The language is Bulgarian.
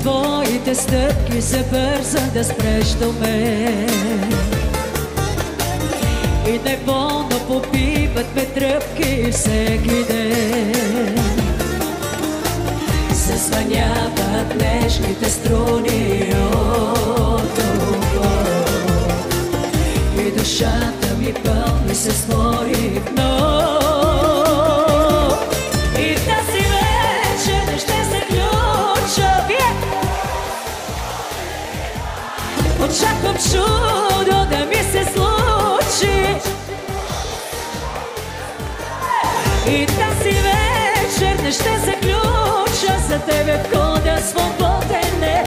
твоите стъпки се бърза да спреш до мен. И неволно побиват ме тръпки всеки ден. Се звъняват нежните струни от любов и душата ми пълни се с твои вновь. И тази вечер ще се ключа. Очаквам чудо да ми се случи. И тази вечер не ще заключа за тебе в хода свобода.